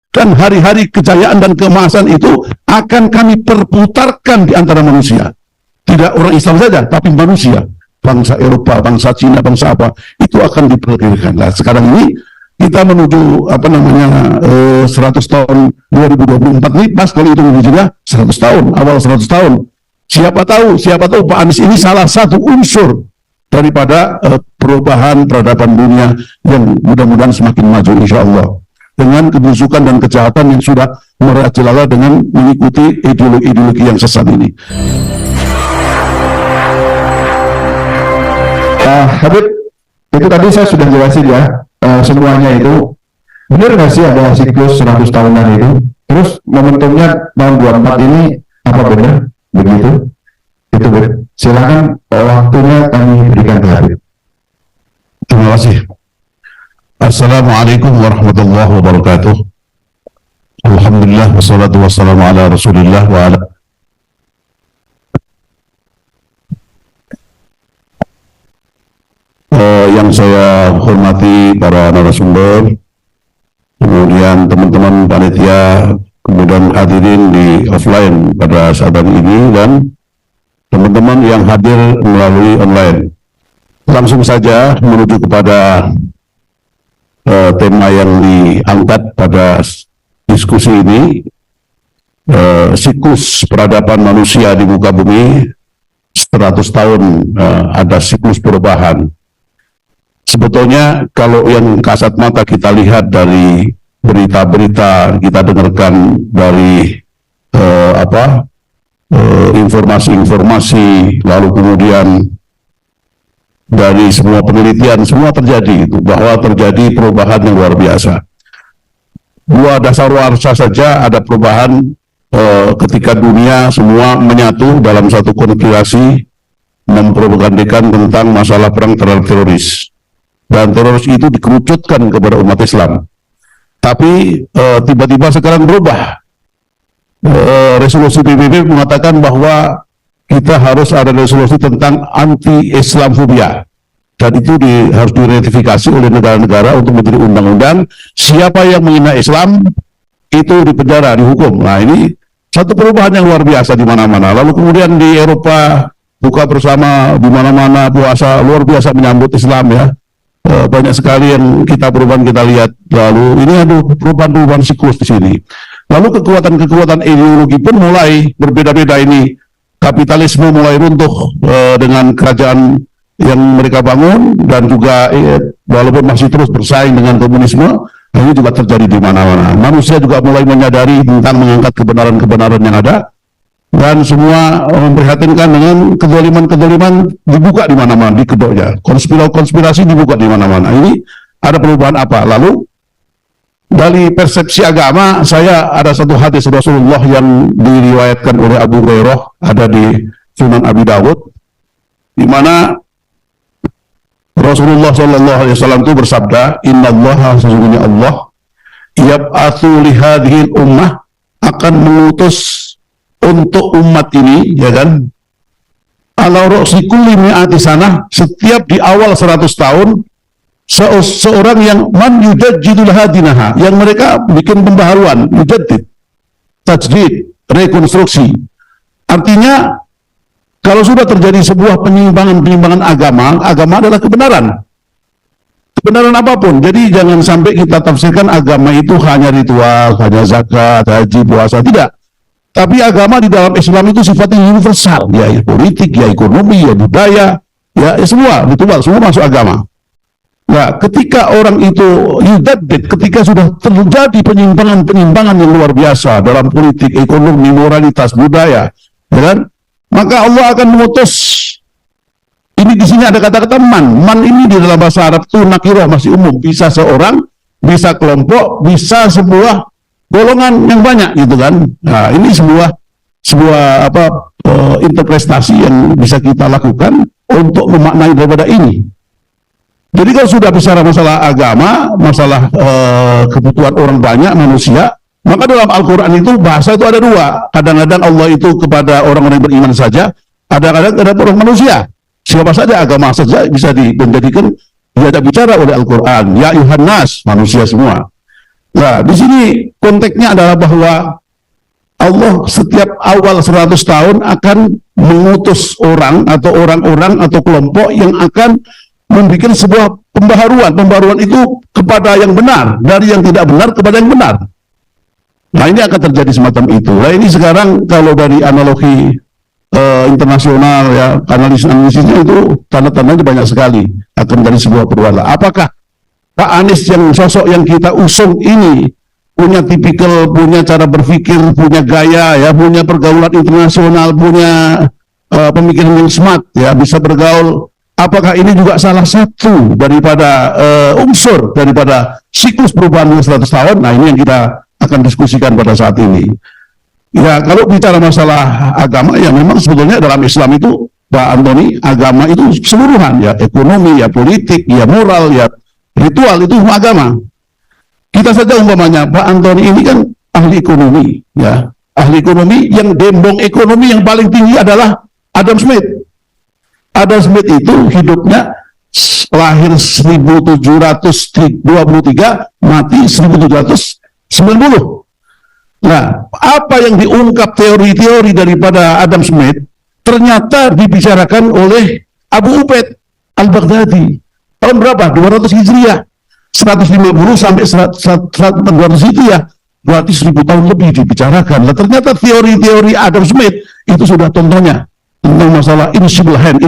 dan hari-hari kejayaan dan keemasan itu akan kami perputarkan di antara manusia. Tidak orang Islam saja, tapi manusia, bangsa Eropa, bangsa Cina, bangsa apa, itu akan diperkirakan. Nah, sekarang ini kita menuju 100 tahun 2024 ini, pas kalau itu menujunya 100 tahun, awal 100 tahun. Siapa tahu Pak Anies ini salah satu unsur daripada perubahan peradaban dunia yang mudah-mudahan semakin maju insya Allah. Dengan kebusukan dan kejahatan yang sudah merajalela dengan mengikuti ideologi yang sesat ini. Habib, itu tadi saya sudah jelasin ya, semuanya itu benar nggak sih ada siklus 100 tahunan itu? Terus momentumnya tahun 24 ini apa benar? Begitu? Itu silakan waktunya kami berikan ke Habib. Terima kasih. Assalamualaikum warahmatullahi wabarakatuh. Alhamdulillah wassalatu wassalamu ala Rasulillah wa ala yang saya hormati para narasumber, kemudian teman-teman panitia, kemudian hadirin di offline pada saat ini, dan teman-teman yang hadir melalui online. Langsung saja menuju kepada tema yang diangkat pada diskusi ini, siklus peradaban manusia di muka bumi 100 tahun, ada siklus perubahan. Sebetulnya kalau yang kasat mata kita lihat dari berita-berita, kita dengarkan dari informasi-informasi, lalu kemudian dari semua penelitian, semua terjadi itu, bahwa terjadi perubahan yang luar biasa. Dua dasawarsa saja ada perubahan ketika dunia semua menyatu dalam satu konspirasi mempropagandakan tentang masalah perang terhadap teroris, dan teroris itu dikerucutkan kepada umat Islam. Tapi tiba-tiba sekarang berubah. Resolusi PBB mengatakan bahwa kita harus ada resolusi tentang anti-Islamfobia, dan itu harus diratifikasi oleh negara-negara untuk menjadi undang-undang. Siapa yang menghina Islam itu dipenjara, dihukum. Nah, ini satu perubahan yang luar biasa di mana-mana. Lalu kemudian di Eropa buka bersama di mana-mana, puasa luar biasa menyambut Islam ya. Banyak sekali yang perubahan kita lihat. Lalu ini ada perubahan siklus di sini. Lalu kekuatan-kekuatan ideologi pun mulai berbeda-beda ini. Kapitalisme mulai runtuh dengan kerajaan yang mereka bangun, dan juga walaupun masih terus bersaing dengan komunisme, ini juga terjadi di mana-mana. Manusia juga mulai menyadari tentang mengangkat kebenaran-kebenaran yang ada, dan semua memprihatinkan dengan kezaliman-kezaliman dibuka di mana-mana, di kedoknya. Konspirasi dibuka di mana-mana. Ini ada perubahan apa? Lalu dari persepsi agama, saya ada satu hadis Rasulullah yang diriwayatkan oleh Abu Hurairah, ada di Sunan Abi Dawud, di mana Rasulullah SAW itu bersabda, Inna Allah, sesungguhnya Allah, yab'atsu li hadhil ummah, akan mengutus untuk umat ini, ya kan, ala ra'si kulli mi'ati sanah, setiap di awal 100 tahun, seorang yang man yujadjidul hadinaha, yang mereka bikin pembaharuan, yujaddid, tajdid, rekonstruksi. Artinya kalau sudah terjadi sebuah penyimpangan agama adalah kebenaran. Kebenaran apapun. Jadi jangan sampai kita tafsirkan agama itu hanya ritual, hanya zakat, haji, puasa, tidak. Tapi agama di dalam Islam itu sifatnya universal, ya politik, ya ekonomi, ya budaya, ya semua ritual, semua masuk agama. Nah, ketika orang itu yudaddid, ketika sudah terjadi penyimpangan yang luar biasa dalam politik, ekonomi, moralitas, budaya, ya kan? Maka Allah akan mengutus. Ini di sini ada kata-kata man. Man ini di dalam bahasa Arab itu nakirah, masih umum. Bisa seorang, bisa kelompok, bisa sebuah golongan yang banyak, gitu kan? Nah, ini sebuah interpretasi yang bisa kita lakukan untuk memaknai daripada ini. Jadi kalau sudah bicara masalah agama, masalah kebutuhan orang banyak, manusia, maka dalam Al-Quran itu bahasa itu ada dua. Kadang-kadang Allah itu kepada orang-orang beriman saja, kadang-kadang kepada orang manusia. Siapa saja, agama saja bisa menjadikan diajak bicara oleh Al-Quran. Ya Yuhannas, manusia semua. Nah, di sini konteksnya adalah bahwa Allah setiap awal 100 tahun akan mengutus orang atau orang-orang atau kelompok yang akan membuat sebuah pembaharuan. Pembaharuan itu kepada yang benar, dari yang tidak benar kepada yang benar. Nah, ini akan terjadi semacam itu. Nah, ini sekarang kalau dari analogi internasional ya, analisisnya itu tanda-tandanya banyak sekali akan dari sebuah perubahan. Apakah Pak Anies yang sosok yang kita usung ini punya tipikal, punya cara berpikir, punya gaya, ya, punya pergaulan internasional, punya pemikiran yang smart, ya, bisa bergaul. Apakah ini juga salah satu daripada unsur daripada siklus perubahan 100 tahun? Nah, ini yang kita akan diskusikan pada saat ini. Ya, kalau bicara masalah agama, ya memang sebetulnya dalam Islam itu, Pak Antoni, agama itu keseluruhan, ya, ekonomi, ya, politik, ya, moral, ya, ritual, itu semua agama. Kita saja umpamanya, Pak Antoni ini kan ahli ekonomi, ya, ahli ekonomi, yang dembong ekonomi yang paling tinggi adalah Adam Smith. Adam Smith itu hidupnya lahir 1723, mati 1790. Nah, apa yang diungkap teori-teori daripada Adam Smith ternyata dibicarakan oleh Abu Ubaid al-Baghdadi. Tahun berapa? 200 Hijriah. 150 sampai 200 Hijriah. Berarti 1000 tahun lebih dibicarakan. Nah, ternyata teori-teori Adam Smith itu sudah contohnya tentang masalah invisible hand.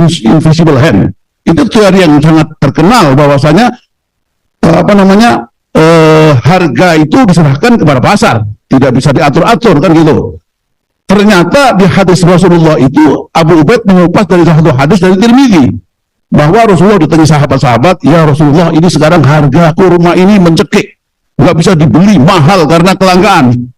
Itu teori yang sangat terkenal bahwasanya harga itu diserahkan kepada pasar, tidak bisa diatur-atur, kan gitu. Ternyata di hadis Rasulullah itu Abu Ubaid mengupas dari satu hadis dari Tirmidzi bahwa Rasulullah ditanya sahabat-sahabat, ya Rasulullah, ini sekarang harga kurma ini mencekik, nggak bisa dibeli, mahal karena kelangkaan.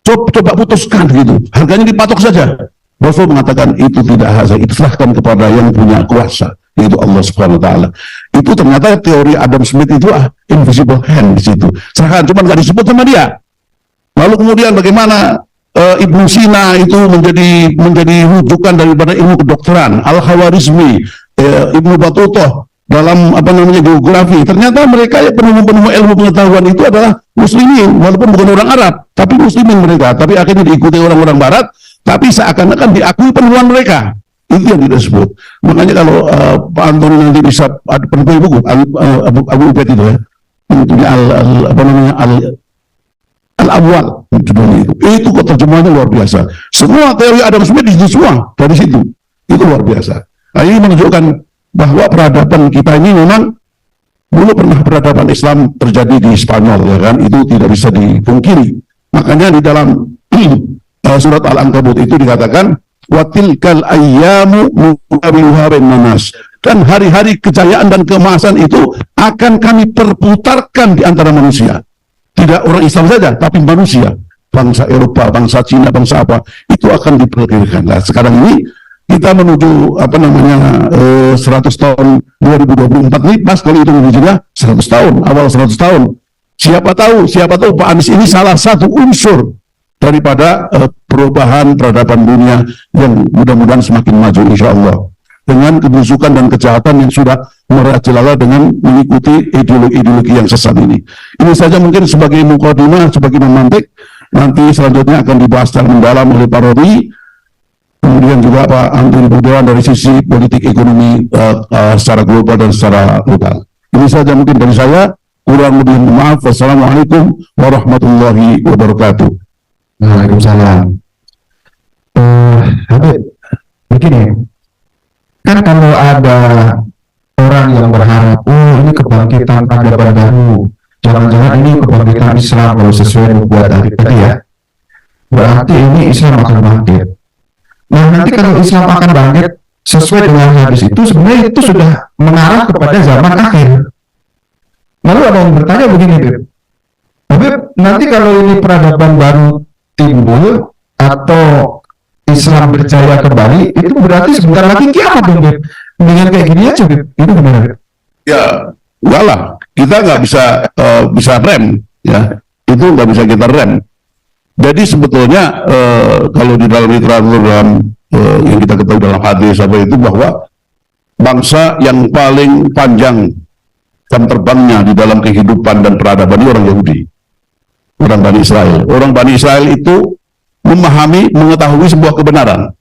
Coba putuskan gitu, harganya dipatok saja. Rasul mengatakan itu tidak harga, itu serahkan kepada yang punya kuasa, yaitu Allah Subhanahu Wa Taala. Itu ternyata teori Adam Smith itu invisible hand di situ. Serahkan, cuma nggak disebut sama dia. Lalu kemudian bagaimana Ibnu Sina itu menjadi rujukan daripada ilmu kedokteran, Al-Khawarizmi, Ibnu Battuta dalam geografi. Ternyata mereka penemu-penemu ilmu pengetahuan itu adalah muslimin, walaupun bukan orang Arab, tapi muslimin mereka. Tapi akhirnya diikuti orang-orang Barat, tapi seakan-akan diakui penemuan mereka. Itu yang tidak disebut. Makanya kalau Pak Antoni nanti bisa ada penulis buku Abu Ubaid itu, ya, tentunya Al-Awwal judulnya itu kok terjemahannya luar biasa. Semua teori Adam Smith di situ semua dari situ. Itu luar biasa. Nah, ini menunjukkan bahwa peradaban kita ini memang dulu pernah peradaban Islam terjadi di Spanyol, ya kan? Itu tidak bisa dipungkiri. Makanya di dalam surat Al-Ankabut itu dikatakan watilkal ayyamu nudawiluha bainan nas, dan hari-hari kejayaan dan keemasan itu akan kami perputarkan di antara manusia. Tidak orang Islam saja, tapi manusia, bangsa Eropa, bangsa Cina, bangsa apa, itu akan diperkirakan. Nah, sekarang ini kita menuju 100 tahun 2024 ini, pas kalau itu juga 100 tahun, awal 100 tahun. Siapa tahu Pak Anies ini salah satu unsur daripada perubahan peradaban dunia yang mudah-mudahan semakin maju insya Allah, dengan kebusukan dan kejahatan yang sudah merajalela dengan mengikuti ideologi-ideologi yang sesat ini. Ini saja mungkin sebagai mukadimah, sebagai memantik. Nanti selanjutnya akan dibahas secara mendalam oleh Pak Robi, kemudian juga Pak Antoni Budiawan dari sisi politik ekonomi secara global dan secara lokal. Ini saja mungkin dari saya, kurang lebih maaf. Wassalamualaikum warahmatullahi wabarakatuh. Waalaikumsalam. Habib, begini, kan kalau ada orang yang berharap, oh ini kebangkitan peradaban baru, jangan-jangan ini kebangkitan Islam kalau sesuai buat Habib tadi ya, berarti ini Islam akan bangkit. Nah, nanti kalau Islam akan bangkit sesuai dengan hadis itu, sebenarnya itu sudah mengarah kepada zaman akhir. Lalu ada yang bertanya begini, Habib, nanti kalau ini peradaban baru timbul atau Islam berjaya kembali, itu berarti sebentar lagi kiamat dong, Beb. Dengan kayak gini aja, Beb. Itu gimana, Beb? Ya, enggak lah. Kita nggak bisa rem, ya. Itu nggak bisa kita rem. Jadi sebetulnya kalau di dalam literatur yang kita ketahui dalam hadis apa itu, bahwa bangsa yang paling panjang jam terbangnya di dalam kehidupan dan peradaban ini orang Yahudi. orang Bani Israel. Orang Bani Israel itu memahami, mengetahui sebuah kebenaran.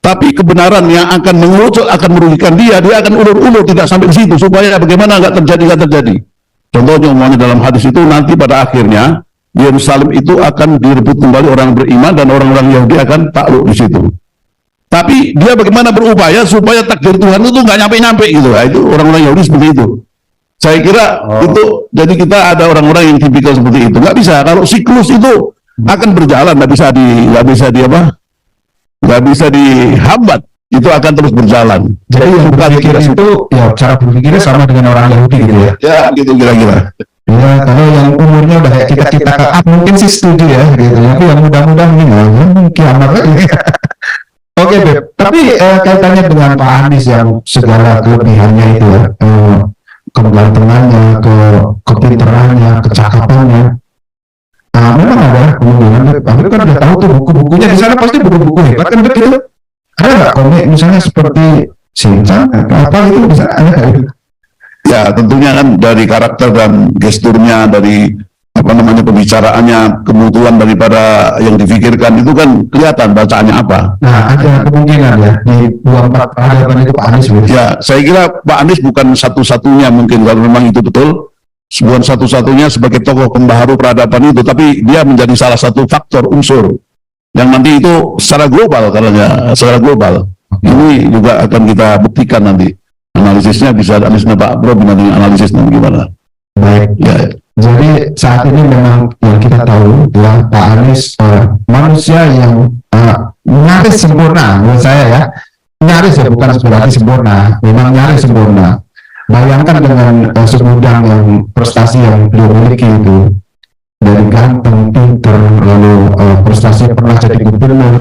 Tapi kebenaran yang akan mengerucut, akan merugikan dia akan ulur-ulur tidak sampai di situ, supaya bagaimana nggak terjadi. Contohnya umumnya dalam hadis itu nanti pada akhirnya Yerusalem itu akan direbut kembali orang beriman dan orang-orang Yahudi akan takluk di situ. Tapi dia bagaimana berupaya supaya takdir Tuhan itu nggak nyampe-nyampe gitu. Nah, itu orang-orang Yahudi seperti itu. Saya kira itu, jadi kita ada orang-orang yang tipikal seperti itu. Nggak bisa, kalau siklus itu akan berjalan, nggak bisa dihambat, itu akan terus berjalan. Jadi yang berpikir itu, ya cara berpikirnya sama dengan orang Yahudi gitu ya? Ya, gitu kira-kira. Ya, kalau yang umurnya udah kayak kita mungkin sih setuju ya, gitu. Tapi yang mudah-mudah ini, kiamat lagi. Oke, Beb. Tapi kaitannya dengan Pak Anies yang segala kelebihannya itu ya, kegantengannya, kepintarannya, kecakapannya. Nah, memang ada kemungkinan, Beb kan udah tahu tuh buku-bukunya di sana pasti buku-buku hebat kan begitu. Ada nggak komik misalnya seperti Shinchan apa gitu bisa ada nggak gitu? Ya, tentunya kan dari karakter dan gesturnya, dari pembicaraannya, kemutuan daripada yang difikirkan itu kan kelihatan bacaannya apa. Nah, ada kemungkinan ya di 24 peradaban itu Pak Anies gitu. Ya, saya kira Pak Anies bukan satu-satunya mungkin kalau memang itu betul. Bukan satu-satunya sebagai tokoh pembaharu peradaban itu, tapi dia menjadi salah satu faktor unsur yang nanti itu secara global, karena secara global ini juga akan kita buktikan nanti. Analisisnya bisa analisisnya Pak Bro, nanti analisis nanti gimana. Baik ya. Jadi saat ini memang yang kita tahu bahwa Pak Anies manusia yang nyaris sempurna menurut saya ya, nyaris ya, bukan berarti sempurna, memang nyaris sempurna. Bayangkan dengan segudang yang prestasi yang beliau miliki itu, dari ganteng, pinter, lalu prestasi pernah jadi gubernur.